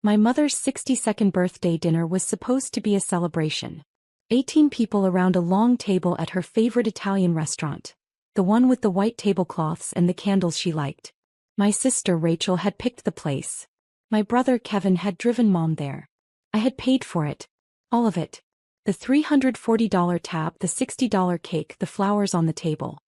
My mother's 62nd birthday dinner was supposed to be a celebration. 18 people around a long table at her favorite Italian restaurant. The one with the white tablecloths and the candles she liked. My sister Rachel had picked the place. My brother Kevin had driven Mom there. I had paid for it. All of it. The $340 tab, the $60 cake, the flowers on the table.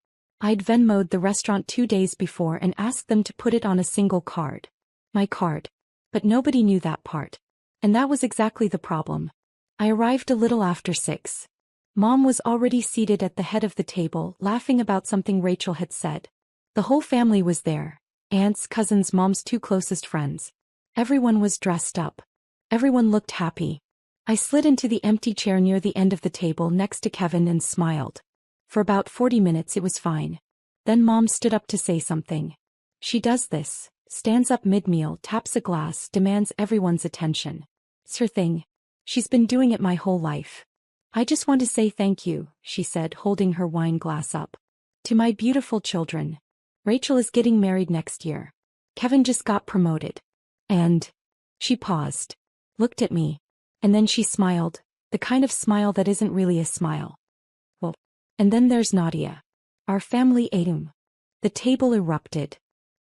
I'd Venmo'd the restaurant 2 days before and asked them to put it on a single card. My card. But nobody knew that part. And that was exactly the problem. I arrived a little after 6. Mom was already seated at the head of the table, laughing about something Rachel had said. The whole family was there. Aunts, cousins, Mom's 2 closest friends. Everyone was dressed up. Everyone looked happy. I slid into the empty chair near the end of the table next to Kevin and smiled. For about 40 minutes it was fine. Then Mom stood up to say something. She does this, stands up mid-meal, taps a glass, demands everyone's attention. It's her thing. She's been doing it my whole life. I just want to say thank you, she said, holding her wine glass up. To my beautiful children. Rachel is getting married next year. Kevin just got promoted. And... She paused. Looked at me. And then she smiled, the kind of smile that isn't really a smile. Well, and then there's Nadia. Our family ATM. The table erupted.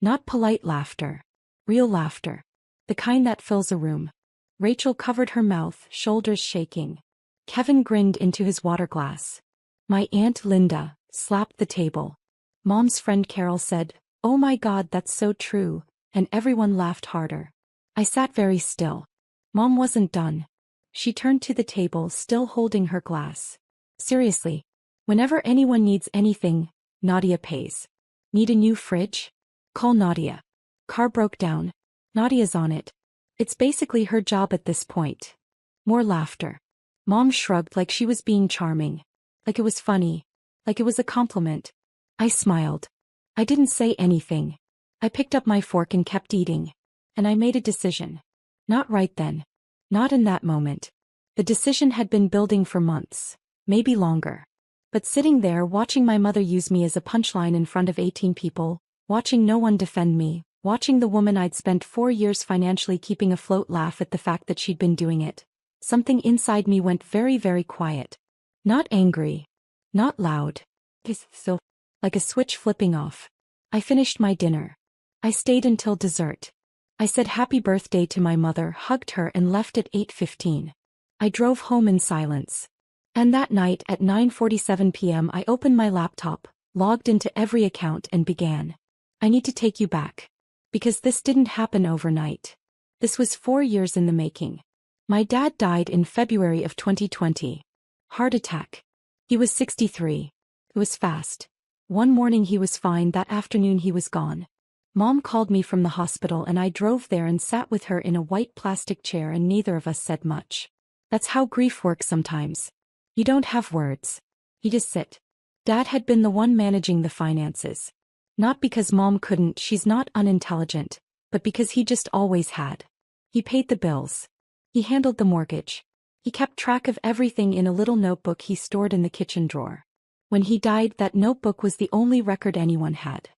Not polite laughter. Real laughter. The kind that fills a room. Rachel covered her mouth, shoulders shaking. Kevin grinned into his water glass. My Aunt Linda slapped the table. Mom's friend Carol said, "Oh my God, that's so true," and everyone laughed harder. I sat very still. Mom wasn't done. She turned to the table, still holding her glass. Seriously. Whenever anyone needs anything, Nadia pays. Need a new fridge? Call Nadia. Car broke down. Nadia's on it. It's basically her job at this point. More laughter. Mom shrugged like she was being charming. Like it was funny. Like it was a compliment. I smiled. I didn't say anything. I picked up my fork and kept eating. And I made a decision. Not right then. Not in that moment. The decision had been building for months. Maybe longer. But sitting there watching my mother use me as a punchline in front of 18 people, watching no one defend me, watching the woman I'd spent 4 years financially keeping afloat laugh at the fact that she'd been doing it, something inside me went very, very quiet. Not angry. Not loud. So, like a switch flipping off. I finished my dinner. I stayed until dessert. I said happy birthday to my mother, hugged her and left at 8:15. I drove home in silence. And that night at 9:47 p.m. I opened my laptop, logged into every account and began. I need to take you back. Because this didn't happen overnight. This was 4 years in the making. My dad died in February of 2020. Heart attack. He was 63. It was fast. One morning he was fine, that afternoon he was gone. Mom called me from the hospital and I drove there and sat with her in a white plastic chair and neither of us said much. That's how grief works sometimes. You don't have words. You just sit. Dad had been the one managing the finances. Not because Mom couldn't, she's not unintelligent, but because he just always had. He paid the bills. He handled the mortgage. He kept track of everything in a little notebook he stored in the kitchen drawer. When he died, that notebook was the only record anyone had.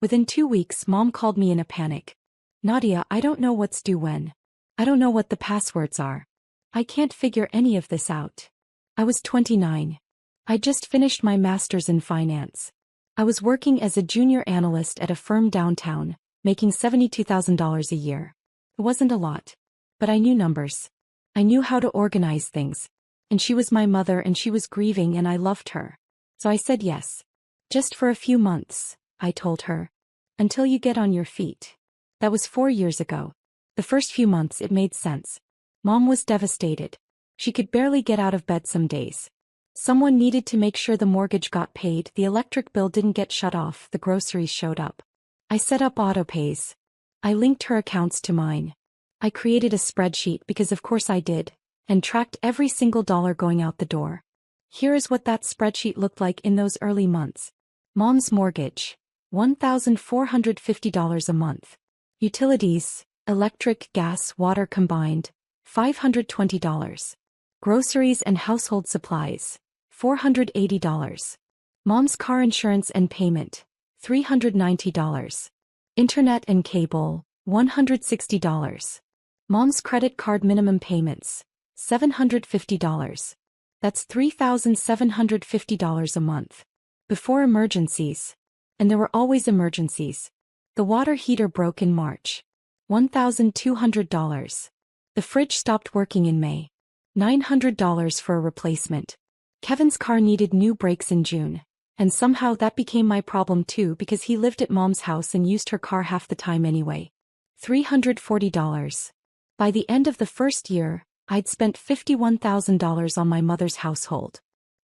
Within 2 weeks, Mom called me in a panic. Nadia, I don't know what's due when. I don't know what the passwords are. I can't figure any of this out. I was 29. I just finished my master's in finance. I was working as a junior analyst at a firm downtown, making $72,000 a year. It wasn't a lot. But I knew numbers. I knew how to organize things. And she was my mother and she was grieving and I loved her. So I said yes. Just for a few months, I told her. Until you get on your feet. That was 4 years ago. The first few months it made sense. Mom was devastated. She could barely get out of bed some days. Someone needed to make sure the mortgage got paid, the electric bill didn't get shut off, the groceries showed up. I set up autopays. I linked her accounts to mine. I created a spreadsheet because of course I did, and tracked every single dollar going out the door. Here is what that spreadsheet looked like in those early months. Mom's mortgage. $1,450 a month. Utilities, electric, gas, water combined, $520. Groceries and household supplies, $480. Mom's car insurance and payment, $390. Internet and cable, $160. Mom's credit card minimum payments. $750. That's $3,750 a month. Before emergencies. And there were always emergencies. The water heater broke in March. $1,200. The fridge stopped working in May. $900 for a replacement. Kevin's car needed new brakes in June. And somehow that became my problem too because he lived at Mom's house and used her car half the time anyway. $340. By the end of the first year, I'd spent $51,000 on my mother's household.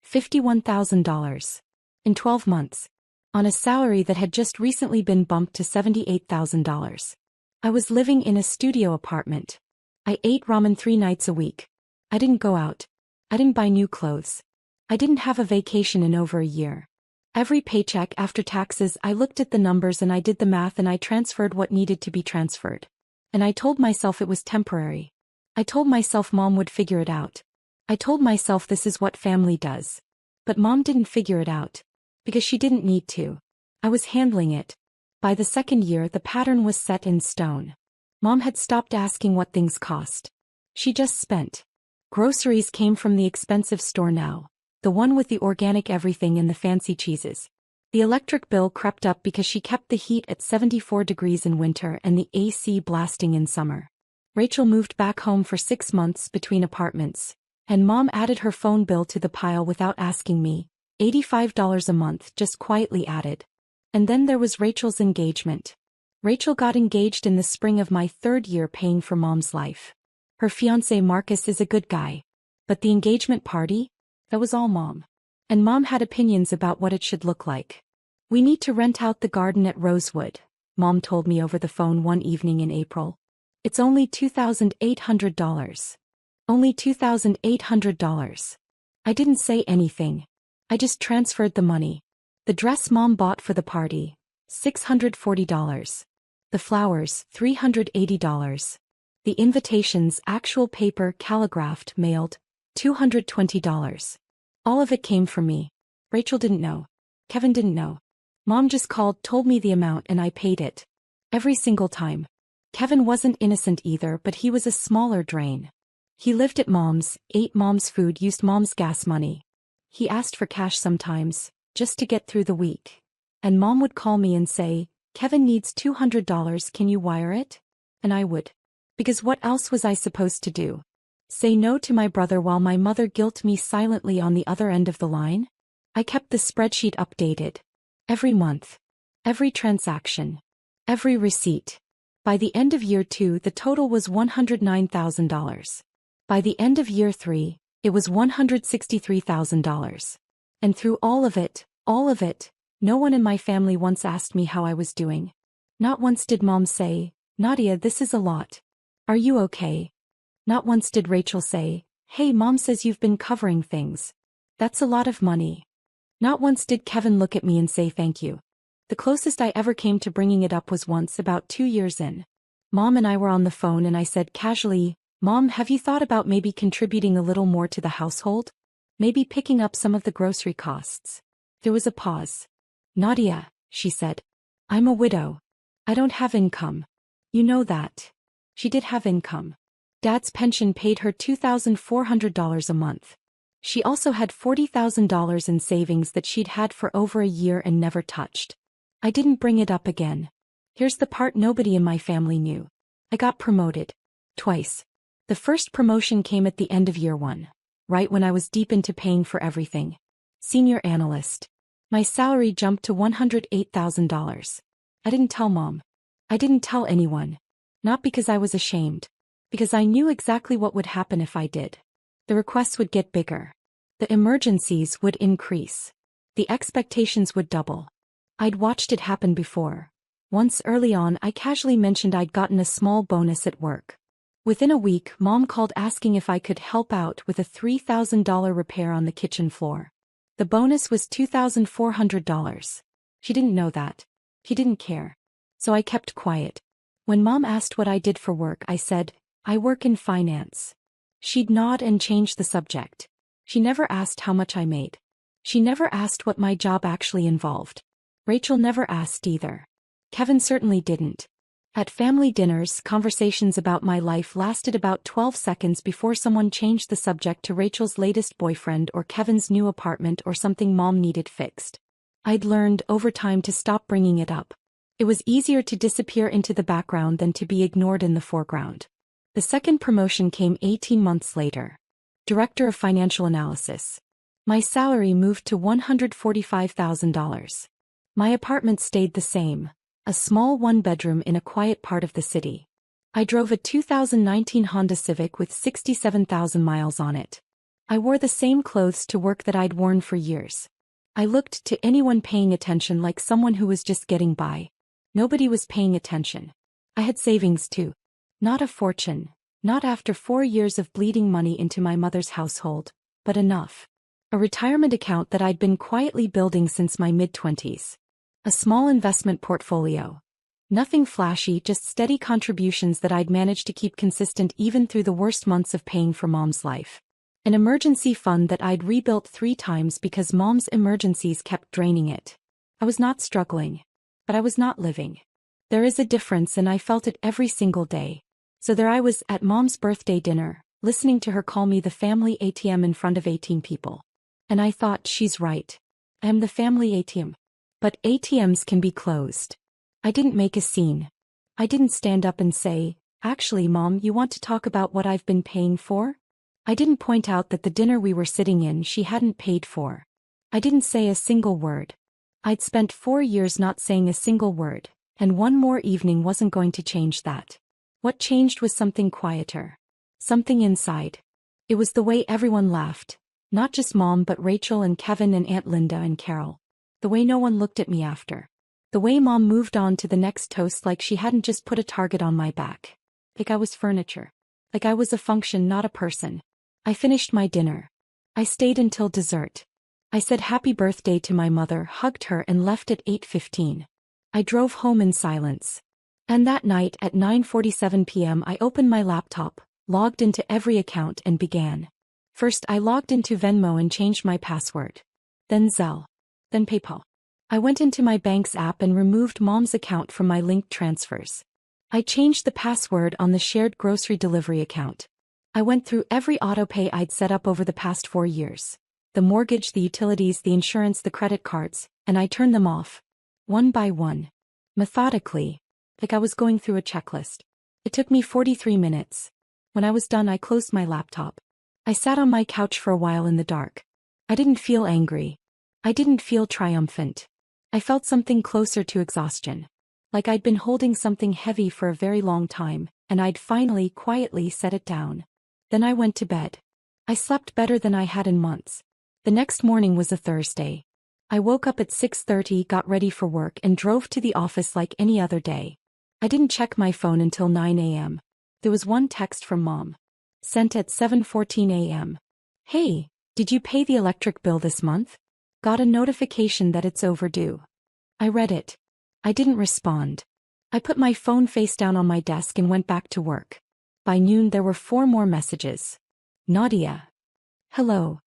$51,000. In 12 months. On a salary that had just recently been bumped to $78,000. I was living in a studio apartment. I ate ramen 3 nights a week. I didn't go out. I didn't buy new clothes. I didn't have a vacation in over a year. Every paycheck after taxes I looked at the numbers and I did the math and I transferred what needed to be transferred. And I told myself it was temporary. I told myself Mom would figure it out. I told myself this is what family does. But Mom didn't figure it out. Because she didn't need to. I was handling it. By the second year the pattern was set in stone. Mom had stopped asking what things cost. She just spent. Groceries came from the expensive store now. The one with the organic everything and the fancy cheeses. The electric bill crept up because she kept the heat at 74 degrees in winter and the AC blasting in summer. Rachel moved back home for 6 months between apartments, and Mom added her phone bill to the pile without asking me. $85 a month just quietly added. And then there was Rachel's engagement. Rachel got engaged in the spring of my 3rd year paying for Mom's life. Her fiancé Marcus is a good guy. But the engagement party? That was all Mom. And Mom had opinions about what it should look like. We need to rent out the garden at Rosewood, Mom told me over the phone one evening in April. It's only $2,800. Only $2,800. I didn't say anything. I just transferred the money. The dress Mom bought for the party, $640. The flowers, $380. The invitations, actual paper, calligraphed, mailed, $220. All of it came from me. Rachel didn't know. Kevin didn't know. Mom just called, told me the amount and I paid it. Every single time. Kevin wasn't innocent either, but he was a smaller drain. He lived at Mom's, ate Mom's food, used Mom's gas money. He asked for cash sometimes, just to get through the week. And Mom would call me and say, Kevin needs $200, can you wire it? And I would. Because what else was I supposed to do? Say no to my brother while my mother guilt me silently on the other end of the line? I kept the spreadsheet updated. Every month. Every transaction. Every receipt. By the end of year 2 the total was $109,000. By the end of year 3, it was $163,000. And through all of it, no one in my family once asked me how I was doing. Not once did Mom say, Nadia, this is a lot. Are you okay? Not once did Rachel say, hey, Mom says you've been covering things. That's a lot of money. Not once did Kevin look at me and say thank you. The closest I ever came to bringing it up was once about 2 years in. Mom and I were on the phone and I said casually, Mom, have you thought about maybe contributing a little more to the household? Maybe picking up some of the grocery costs. There was a pause. Nadia, she said. I'm a widow. I don't have income. You know that. She did have income. Dad's pension paid her $2,400 a month. She also had $40,000 in savings that she'd had for over a year and never touched. I didn't bring it up again. Here's the part nobody in my family knew. I got promoted. Twice. The first promotion came at the end of year 1. Right when I was deep into paying for everything. Senior analyst. My salary jumped to $108,000. I didn't tell Mom. I didn't tell anyone. Not because I was ashamed. Because I knew exactly what would happen if I did. The requests would get bigger. The emergencies would increase. The expectations would double. I'd watched it happen before. Once early on I casually mentioned I'd gotten a small bonus at work. Within a week, Mom called asking if I could help out with a $3,000 repair on the kitchen floor. The bonus was $2,400. She didn't know that. She didn't care. So I kept quiet. When Mom asked what I did for work, I said, I work in finance. She'd nod and change the subject. She never asked how much I made. She never asked what my job actually involved. Rachel never asked either. Kevin certainly didn't. At family dinners, conversations about my life lasted about 12 seconds before someone changed the subject to Rachel's latest boyfriend or Kevin's new apartment or something mom needed fixed. I'd learned over time to stop bringing it up. It was easier to disappear into the background than to be ignored in the foreground. The second promotion came 18 months later. Director of Financial Analysis. My salary moved to $145,000. My apartment stayed the same, a small one-bedroom in a quiet part of the city. I drove a 2019 Honda Civic with 67,000 miles on it. I wore the same clothes to work that I'd worn for years. I looked to anyone paying attention like someone who was just getting by. Nobody was paying attention. I had savings too. Not a fortune, not after 4 years of bleeding money into my mother's household, but enough. A retirement account that I'd been quietly building since my mid-20s. A small investment portfolio. Nothing flashy, just steady contributions that I'd managed to keep consistent even through the worst months of paying for Mom's life. An emergency fund that I'd rebuilt 3 times because Mom's emergencies kept draining it. I was not struggling. But I was not living. There is a difference, and I felt it every single day. So there I was at Mom's birthday dinner, listening to her call me the family ATM in front of 18 people. And I thought, she's right. I am the family ATM. But ATMs can be closed. I didn't make a scene. I didn't stand up and say, actually, Mom, you want to talk about what I've been paying for? I didn't point out that the dinner we were sitting in she hadn't paid for. I didn't say a single word. I'd spent 4 years not saying a single word, and one more evening wasn't going to change that. What changed was something quieter. Something inside. It was the way everyone laughed. Not just Mom but Rachel and Kevin and Aunt Linda and Carol. The way no one looked at me after. The way Mom moved on to the next toast like she hadn't just put a target on my back. Like I was furniture. Like I was a function, not a person. I finished my dinner. I stayed until dessert. I said happy birthday to my mother, hugged her and left at 8:15. I drove home in silence. And that night at 9:47 p.m. I opened my laptop, logged into every account and began. First I logged into Venmo and changed my password. Then Zelle. Then PayPal. I went into my bank's app and removed Mom's account from my linked transfers. I changed the password on the shared grocery delivery account. I went through every autopay I'd set up over the past 4 years. The mortgage, the utilities, the insurance, the credit cards, and I turned them off. One by one. Methodically. Like I was going through a checklist. It took me 43 minutes. When I was done, I closed my laptop. I sat on my couch for a while in the dark. I didn't feel angry. I didn't feel triumphant. I felt something closer to exhaustion. Like I'd been holding something heavy for a very long time, and I'd finally quietly set it down. Then I went to bed. I slept better than I had in months. The next morning was a Thursday. I woke up at 6:30, got ready for work and drove to the office like any other day. I didn't check my phone until 9 a.m. There was one text from Mom. Sent at 7:14 a.m. Hey, did you pay the electric bill this month? Got a notification that it's overdue. I read it. I didn't respond. I put my phone face down on my desk and went back to work. By noon there were 4 more messages. Nadia. Hello.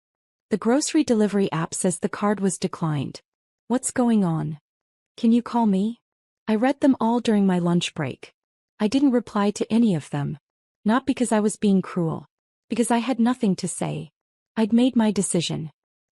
The grocery delivery app says the card was declined. What's going on? Can you call me? I read them all during my lunch break. I didn't reply to any of them. Not because I was being cruel. Because I had nothing to say. I'd made my decision.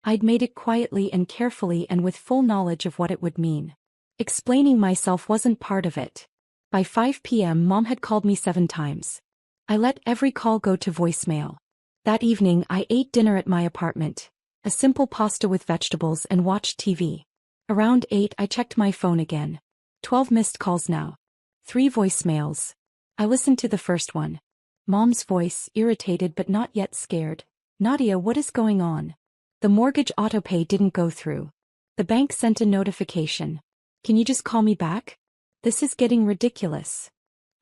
I'd made it quietly and carefully and with full knowledge of what it would mean. Explaining myself wasn't part of it. By 5 p.m. Mom had called me 7 times. I let every call go to voicemail. That evening I ate dinner at my apartment. A simple pasta with vegetables and watched TV. Around 8 I checked my phone again. 12 missed calls now. 3 voicemails. I listened to the first one. Mom's voice, irritated but not yet scared. Nadia, what is going on? The mortgage autopay didn't go through. The bank sent a notification. Can you just call me back? This is getting ridiculous.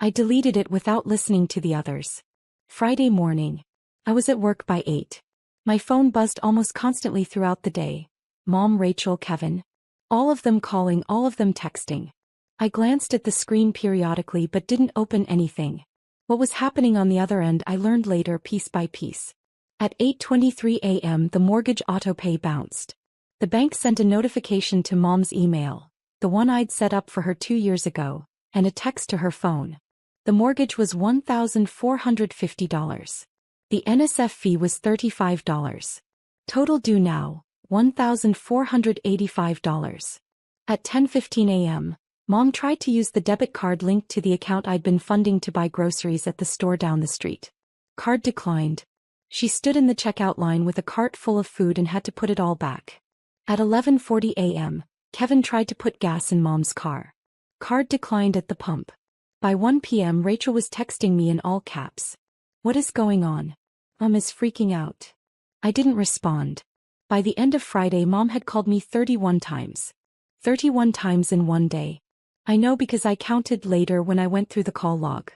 I deleted it without listening to the others. Friday morning. I was at work by 8. My phone buzzed almost constantly throughout the day. Mom, Rachel, Kevin. All of them calling, all of them texting. I glanced at the screen periodically but didn't open anything. What was happening on the other end I learned later piece by piece. At 8:23 a.m. the mortgage autopay bounced. The bank sent a notification to Mom's email, the one I'd set up for her 2 years ago, and a text to her phone. The mortgage was $1,450. The NSF fee was $35. Total due now, $1,485. At 10:15 a.m., Mom tried to use the debit card linked to the account I'd been funding to buy groceries at the store down the street. Card declined. She stood in the checkout line with a cart full of food and had to put it all back. At 11:40 a.m., Kevin tried to put gas in Mom's car. Card declined at the pump. By 1 p.m. Rachel was texting me in all caps. "What is going on? Mom is freaking out." I didn't respond. By the end of Friday, Mom had called me 31 times. 31 times in one day. I know because I counted later when I went through the call log.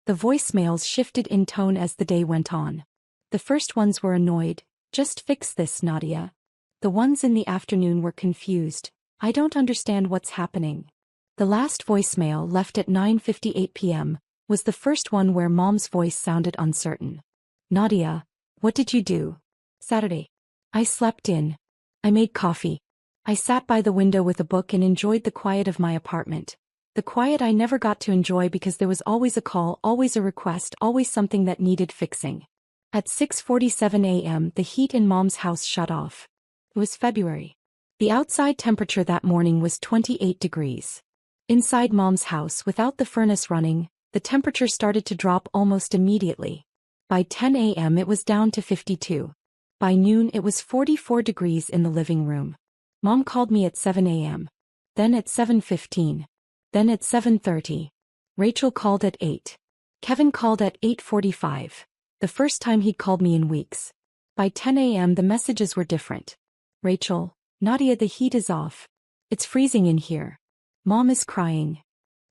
The voicemails shifted in tone as the day went on. The first ones were annoyed. "Just fix this, Nadia." The ones in the afternoon were confused. "I don't understand what's happening." The last voicemail, left at 9:58 p.m., was the first one where Mom's voice sounded uncertain. "Nadia, what did you do Saturday?" "I slept in. I made coffee. I sat by the window with a book and enjoyed the quiet of my apartment. The quiet I never got to enjoy because there was always a call, always a request, always something that needed fixing." At 6:47 a.m., the heat in Mom's house shut off. It was February. The outside temperature that morning was 28 degrees. Inside Mom's house, without the furnace running, the temperature started to drop almost immediately. By 10 a.m. it was down to 52. By noon it was 44 degrees in the living room. Mom called me at 7 a.m. Then at 7:15. Then at 7:30. Rachel called at 8. Kevin called at 8:45. The first time he'd called me in weeks. By 10 a.m. the messages were different. "Rachel, Nadia, the heat is off. It's freezing in here. Mom is crying."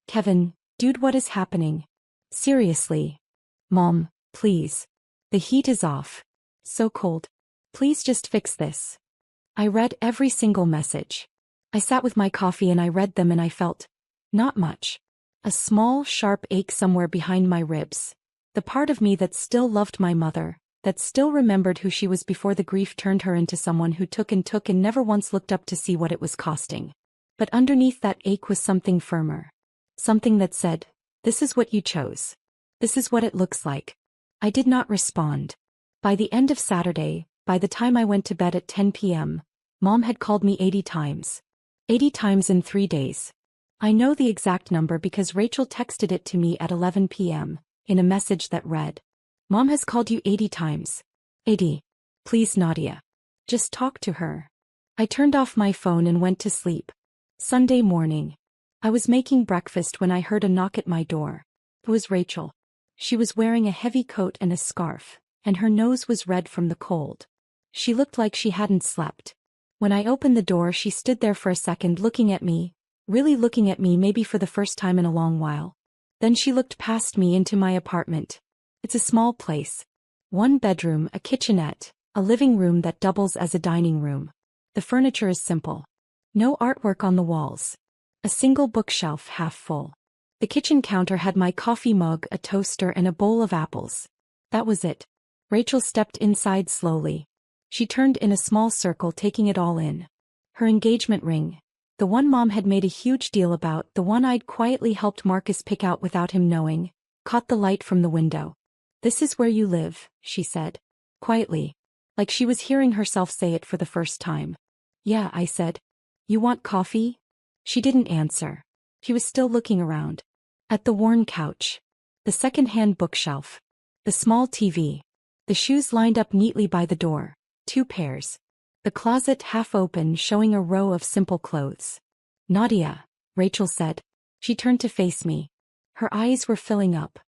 "Kevin, dude, what is happening? Seriously. Mom, please. The heat is off. So cold. Please just fix this." I read every single message. I sat with my coffee and I read them and I felt not much. A small, sharp ache somewhere behind my ribs. The part of me that still loved my mother, that still remembered who she was before the grief turned her into someone who took and never once looked up to see what it was costing. But underneath that ache was something firmer. Something that said, "This is what you chose. This is what it looks like." I did not respond. By the end of Saturday, by the time I went to bed at 10 p.m., Mom had called me 80 times. 80 times in 3 days. I know the exact number because Rachel texted it to me at 11 p.m., in a message that read, "Mom has called you 80 times. 80. Please, Nadia. Just talk to her." I turned off my phone and went to sleep. Sunday morning. I was making breakfast when I heard a knock at my door. It was Rachel. She was wearing a heavy coat and a scarf, and her nose was red from the cold. She looked like she hadn't slept. When I opened the door, she stood there for a second looking at me, really looking at me, maybe for the first time in a long while. Then she looked past me into my apartment. It's a small place. 1 bedroom, a kitchenette, a living room that doubles as a dining room. The furniture is simple. No artwork on the walls. A single bookshelf half full. The kitchen counter had my coffee mug, a toaster, and a bowl of apples. That was it. Rachel stepped inside slowly. She turned in a small circle, taking it all in. Her engagement ring. The one Mom had made a huge deal about, the one I'd quietly helped Marcus pick out without him knowing, caught the light from the window. "This is where you live," she said. Quietly. Like she was hearing herself say it for the first time. "Yeah," I said. "You want coffee?" She didn't answer. She was still looking around. At the worn couch. The second-hand bookshelf. The small TV. The shoes lined up neatly by the door. 2 pairs. The closet half open, showing a row of simple clothes. "Nadia," Rachel said. She turned to face me. Her eyes were filling up.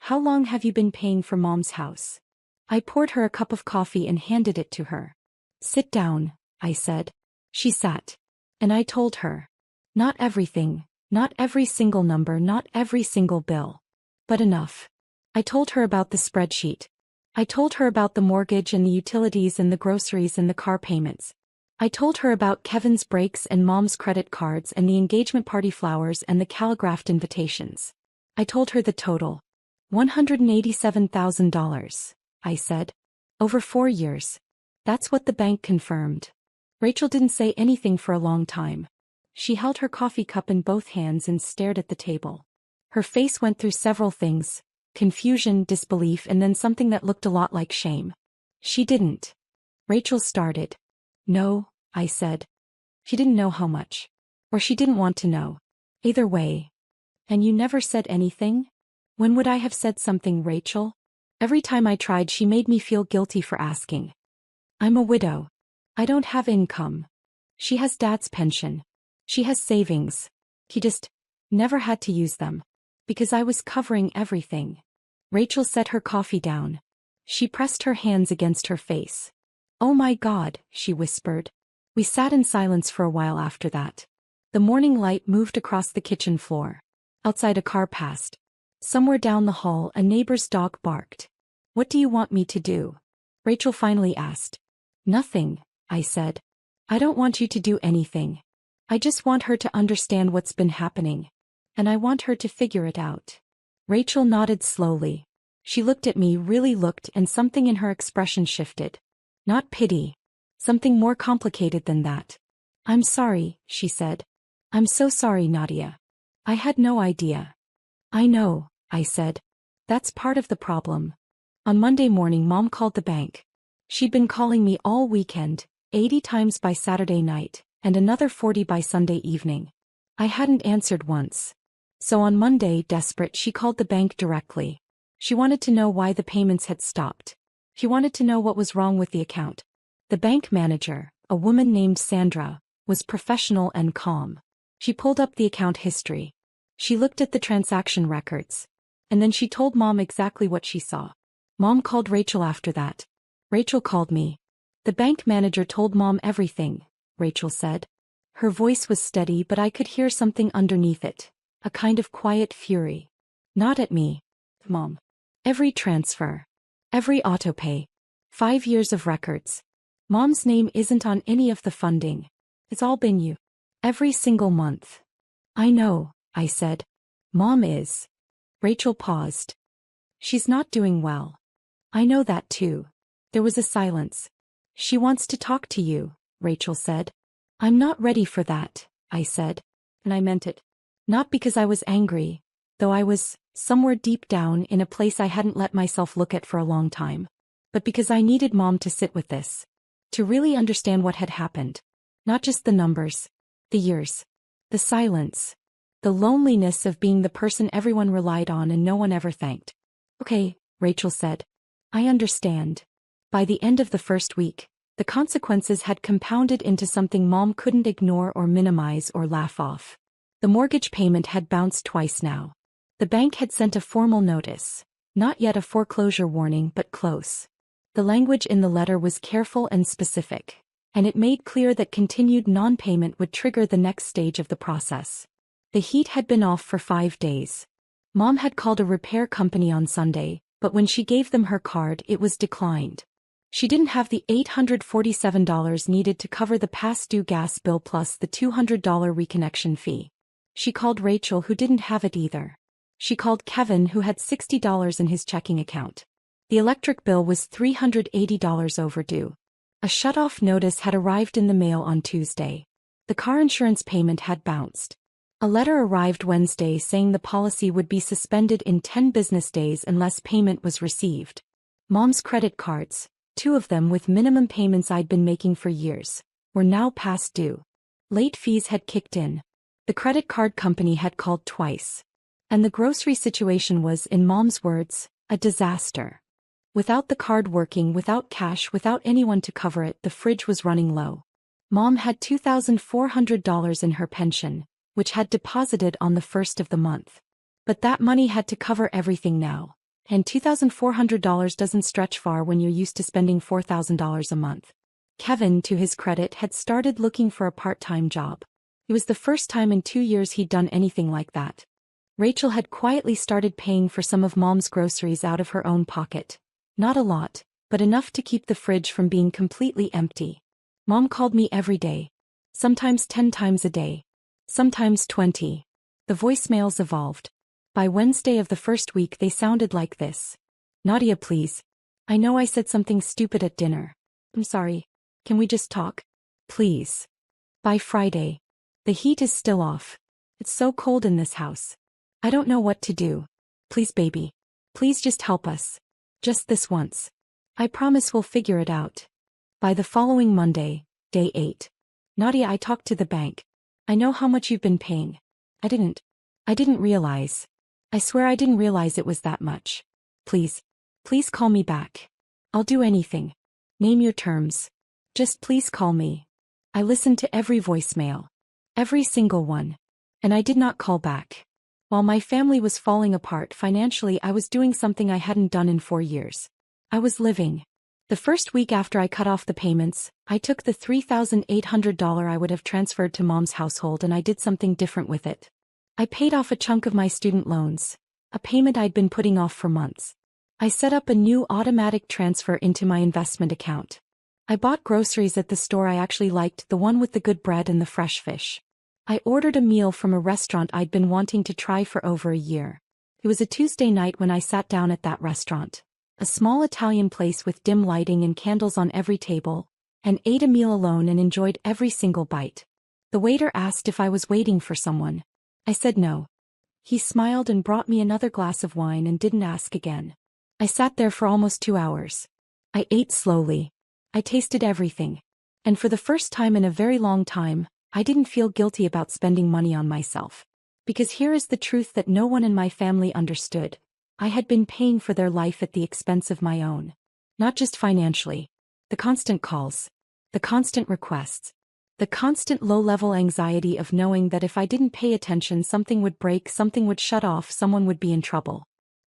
"How long have you been paying for Mom's house?" I poured her a cup of coffee and handed it to her. "Sit down," I said. She sat. And I told her. Not everything, not every single number, not every single bill. But enough. I told her about the spreadsheet. I told her about the mortgage and the utilities and the groceries and the car payments. I told her about Kevin's breaks and Mom's credit cards and the engagement party flowers and the calligraphed invitations. I told her the total. $187,000, I said. Over 4 years. That's what the bank confirmed. Rachel didn't say anything for a long time. She held her coffee cup in both hands and stared at the table. Her face went through several things: confusion, disbelief, and then something that looked a lot like shame. She didn't. Rachel started. No, I said. She didn't know how much. Or she didn't want to know. Either way. And you never said anything? When would I have said something, Rachel? Every time I tried, she made me feel guilty for asking. I'm a widow. I don't have income. She has Dad's pension. She has savings. He just never had to use them. Because I was covering everything. Rachel set her coffee down. She pressed her hands against her face. Oh my God, she whispered. We sat in silence for a while after that. The morning light moved across the kitchen floor. Outside, a car passed. Somewhere down the hall, a neighbor's dog barked. What do you want me to do? Rachel finally asked. Nothing, I said. I don't want you to do anything. I just want her to understand what's been happening. And I want her to figure it out. Rachel nodded slowly. She looked at me, really looked, and something in her expression shifted. Not pity. Something more complicated than that. I'm sorry, she said. I'm so sorry, Nadia. I had no idea. I know, I said. That's part of the problem. On Monday morning, Mom called the bank. She'd been calling me all weekend, 80 times by Saturday night, and another 40 by Sunday evening. I hadn't answered once. So on Monday, desperate, she called the bank directly. She wanted to know why the payments had stopped. She wanted to know what was wrong with the account. The bank manager, a woman named Sandra, was professional and calm. She pulled up the account history. She looked at the transaction records. And then she told Mom exactly what she saw. Mom called Rachel after that. Rachel called me. The bank manager told Mom everything, Rachel said. Her voice was steady, but I could hear something underneath it. A kind of quiet fury. Not at me, Mom. Every transfer. Every autopay. 5 years of records. Mom's name isn't on any of the funding. It's all been you. Every single month. I know, I said. Mom is. Rachel paused. She's not doing well. I know that too. There was a silence. She wants to talk to you, Rachel said. I'm not ready for that, I said. And I meant it. Not because I was angry, though I was, somewhere deep down, in a place I hadn't let myself look at for a long time. But because I needed Mom to sit with this. To really understand what had happened. Not just the numbers. The years. The silence. The loneliness of being the person everyone relied on and no one ever thanked. Okay, Rachel said. I understand. By the end of the first week, the consequences had compounded into something Mom couldn't ignore or minimize or laugh off. The mortgage payment had bounced twice now. The bank had sent a formal notice. Not yet a foreclosure warning, but close. The language in the letter was careful and specific, and it made clear that continued non-payment would trigger the next stage of the process. The heat had been off for 5 days. Mom had called a repair company on Sunday, but when she gave them her card, it was declined. She didn't have the $847 needed to cover the past due gas bill plus the $200 reconnection fee. She called Rachel, who didn't have it either. She called Kevin, who had $60 in his checking account. The electric bill was $380 overdue. A shut-off notice had arrived in the mail on Tuesday. The car insurance payment had bounced. A letter arrived Wednesday saying the policy would be suspended in 10 business days unless payment was received. Mom's credit cards, 2 of them with minimum payments I'd been making for years, were now past due. Late fees had kicked in. The credit card company had called twice. And the grocery situation was, in Mom's words, a disaster. Without the card working, without cash, without anyone to cover it, the fridge was running low. Mom had $2,400 in her pension, which had deposited on the first of the month. But that money had to cover everything now. And $2,400 doesn't stretch far when you're used to spending $4,000 a month. Kevin, to his credit, had started looking for a part-time job. It was the first time in 2 years he'd done anything like that. Rachel had quietly started paying for some of Mom's groceries out of her own pocket. Not a lot, but enough to keep the fridge from being completely empty. Mom called me every day. Sometimes 10 times a day. Sometimes 20. The voicemails evolved. By Wednesday of the first week they sounded like this. Nadia, please. I know I said something stupid at dinner. I'm sorry. Can we just talk? Please. By Friday. The heat is still off. It's so cold in this house. I don't know what to do. Please, baby. Please just help us. Just this once. I promise we'll figure it out. By the following Monday, day 8. Nadia, I talked to the bank. I know how much you've been paying. I didn't realize. I swear I didn't realize it was that much. Please. Please call me back. I'll do anything. Name your terms. Just please call me. I listened to every voicemail. Every single one. And I did not call back. While my family was falling apart financially, I was doing something I hadn't done in 4 years. I was living. The first week after I cut off the payments, I took the $3,800 I would have transferred to Mom's household and I did something different with it. I paid off a chunk of my student loans, a payment I'd been putting off for months. I set up a new automatic transfer into my investment account. I bought groceries at the store I actually liked, the one with the good bread and the fresh fish. I ordered a meal from a restaurant I'd been wanting to try for over a year. It was a Tuesday night when I sat down at that restaurant, a small Italian place with dim lighting and candles on every table, and ate a meal alone and enjoyed every single bite. The waiter asked if I was waiting for someone. I said no. He smiled and brought me another glass of wine and didn't ask again. I sat there for almost 2 hours. I ate slowly. I tasted everything. And for the first time in a very long time, I didn't feel guilty about spending money on myself. Because here is the truth that no one in my family understood. I had been paying for their life at the expense of my own. Not just financially. The constant calls. The constant requests. The constant low-level anxiety of knowing that if I didn't pay attention something would break, something would shut off, someone would be in trouble.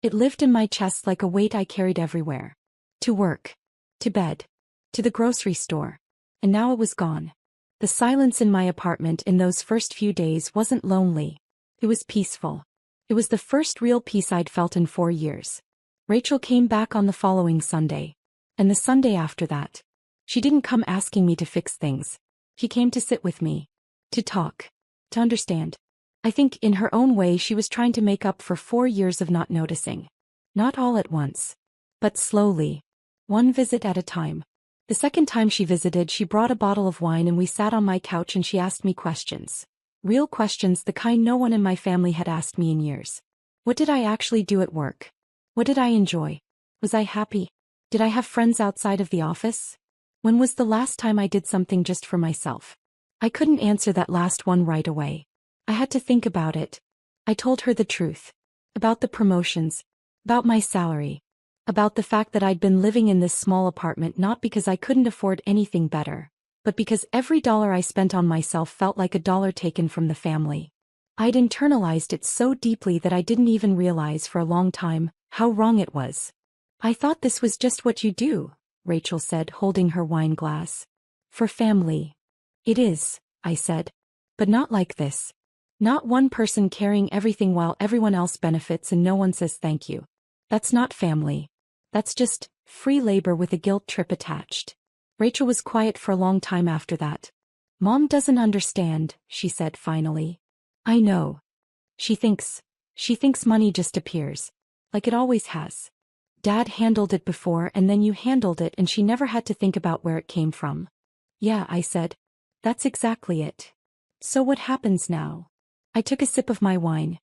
It lived in my chest like a weight I carried everywhere. To work. To bed. To the grocery store. And now it was gone. The silence in my apartment in those first few days wasn't lonely. It was peaceful. It was the first real peace I'd felt in 4 years. Rachel came back on the following Sunday. And the Sunday after that. She didn't come asking me to fix things. She came to sit with me. To talk. To understand. I think in her own way she was trying to make up for 4 years of not noticing. Not all at once. But slowly. One visit at a time. The second time she visited, she brought a bottle of wine and we sat on my couch and she asked me questions. Real questions, the kind no one in my family had asked me in years. What did I actually do at work? What did I enjoy? Was I happy? Did I have friends outside of the office? When was the last time I did something just for myself? I couldn't answer that last one right away. I had to think about it. I told her the truth. About the promotions. About my salary. About the fact that I'd been living in this small apartment not because I couldn't afford anything better, but because every dollar I spent on myself felt like a dollar taken from the family. I'd internalized it so deeply that I didn't even realize for a long time how wrong it was. I thought this was just what you do, Rachel said, holding her wine glass. For family. It is, I said. But not like this. Not one person carrying everything while everyone else benefits and no one says thank you. That's not family. That's just free labor with a guilt trip attached. Rachel was quiet for a long time after that. Mom doesn't understand, she said finally. I know. She thinks money just appears. Like it always has. Dad handled it before and then you handled it and she never had to think about where it came from. Yeah, I said. That's exactly it. So what happens now? I took a sip of my wine.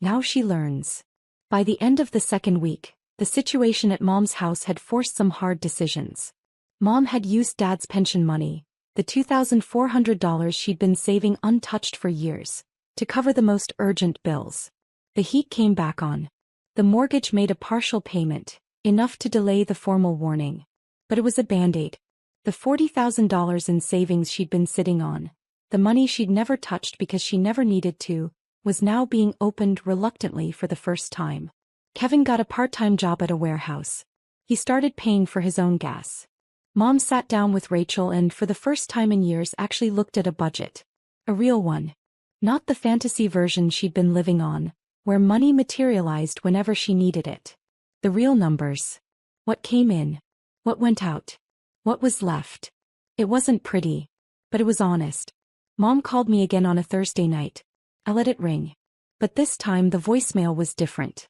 Now she learns. By the end of the second week, the situation at Mom's house had forced some hard decisions. Mom had used Dad's pension money, the $2,400 she'd been saving untouched for years, to cover the most urgent bills. The heat came back on. The mortgage made a partial payment, enough to delay the formal warning. But it was a band-aid. The $40,000 in savings she'd been sitting on, the money she'd never touched because she never needed to, was now being opened reluctantly for the first time. Kevin got a part-time job at a warehouse. He started paying for his own gas. Mom sat down with Rachel and for the first time in years actually looked at a budget. A real one. Not the fantasy version she'd been living on, where money materialized whenever she needed it. The real numbers. What came in. What went out. What was left. It wasn't pretty. But it was honest. Mom called me again on a Thursday night. I let it ring. But this time the voicemail was different.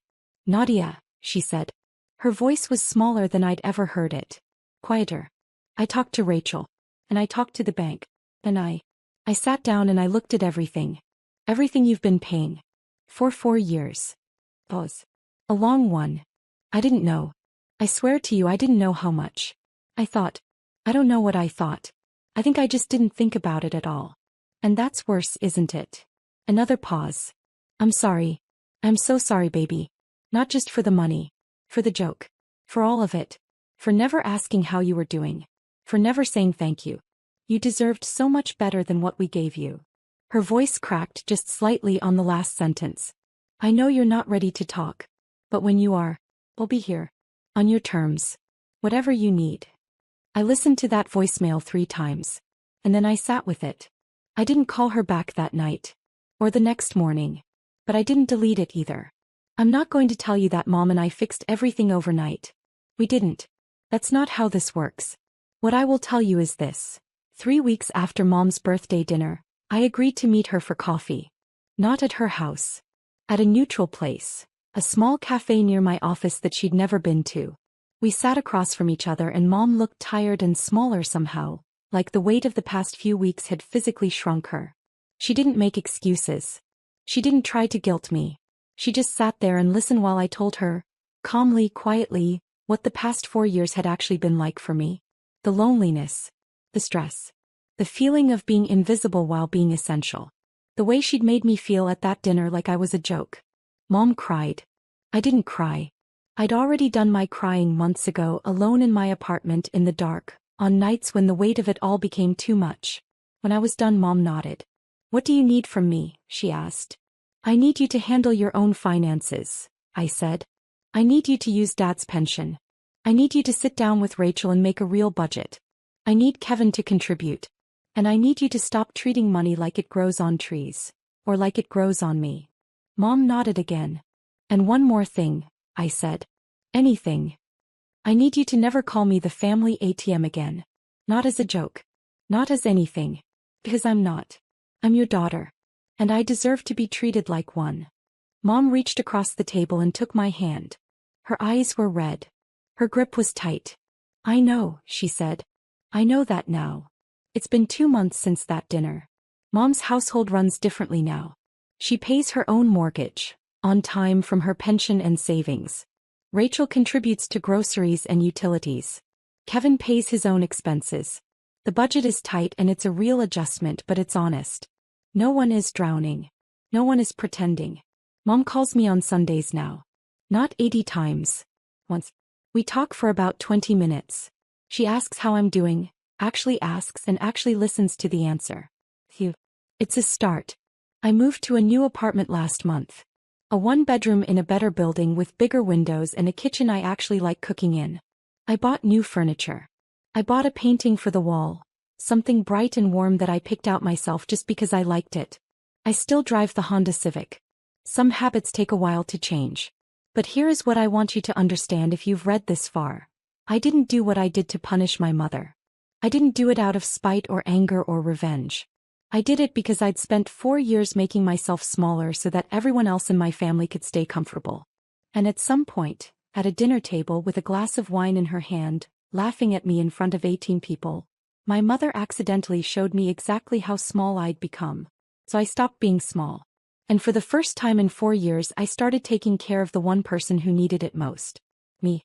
Nadia, she said. Her voice was smaller than I'd ever heard it. Quieter. I talked to Rachel. And I talked to the bank. Then I sat down and I looked at everything. Everything you've been paying. For 4 years. Pause. A long one. I didn't know. I swear to you I didn't know how much. I thought. I don't know what I thought. I think I just didn't think about it at all. And that's worse, isn't it? Another pause. I'm sorry. I'm so sorry, baby. Not just for the money. For the joke. For all of it. For never asking how you were doing. For never saying thank you. You deserved so much better than what we gave you. Her voice cracked just slightly on the last sentence. I know you're not ready to talk. But when you are, I'll be here. On your terms. Whatever you need. I listened to that voicemail 3 times. And then I sat with it. I didn't call her back that night. Or the next morning. But I didn't delete it either. I'm not going to tell you that Mom and I fixed everything overnight. We didn't. That's not how this works. What I will tell you is this. 3 weeks after Mom's birthday dinner, I agreed to meet her for coffee. Not at her house. At a neutral place. A small cafe near my office that she'd never been to. We sat across from each other and Mom looked tired and smaller somehow, like the weight of the past few weeks had physically shrunk her. She didn't make excuses. She didn't try to guilt me. She just sat there and listened while I told her, calmly, quietly, what the past 4 years had actually been like for me. The loneliness. The stress. The feeling of being invisible while being essential. The way she'd made me feel at that dinner like I was a joke. Mom cried. I didn't cry. I'd already done my crying months ago alone in my apartment in the dark, on nights when the weight of it all became too much. When I was done, Mom nodded. What do you need from me? She asked. I need you to handle your own finances, I said. I need you to use Dad's pension. I need you to sit down with Rachel and make a real budget. I need Kevin to contribute. And I need you to stop treating money like it grows on trees. Or like it grows on me. Mom nodded again. And one more thing, I said. Anything. I need you to never call me the family ATM again. Not as a joke. Not as anything. Because I'm not. I'm your daughter. And I deserve to be treated like one. Mom reached across the table and took my hand. Her eyes were red. Her grip was tight. I know, she said. I know that now. It's been 2 months since that dinner. Mom's household runs differently now. She pays her own mortgage, on time from her pension and savings. Rachel contributes to groceries and utilities. Kevin pays his own expenses. The budget is tight and it's a real adjustment, but it's honest. No one is drowning. No one is pretending. Mom calls me on Sundays now. Not 80 times. Once. We talk for about 20 minutes. She asks how I'm doing, actually asks and actually listens to the answer. Phew. It's a start. I moved to a new apartment last month. A 1-bedroom in a better building with bigger windows and a kitchen I actually like cooking in. I bought new furniture. I bought a painting for the wall. Something bright and warm that I picked out myself just because I liked it. I still drive the Honda Civic. Some habits take a while to change. But here is what I want you to understand if you've read this far. I didn't do what I did to punish my mother. I didn't do it out of spite or anger or revenge. I did it because I'd spent 4 years making myself smaller so that everyone else in my family could stay comfortable. And at some point, at a dinner table with a glass of wine in her hand, laughing at me in front of 18 people, my mother accidentally showed me exactly how small I'd become. So I stopped being small. And for the first time in 4 years I started taking care of the one person who needed it most. Me.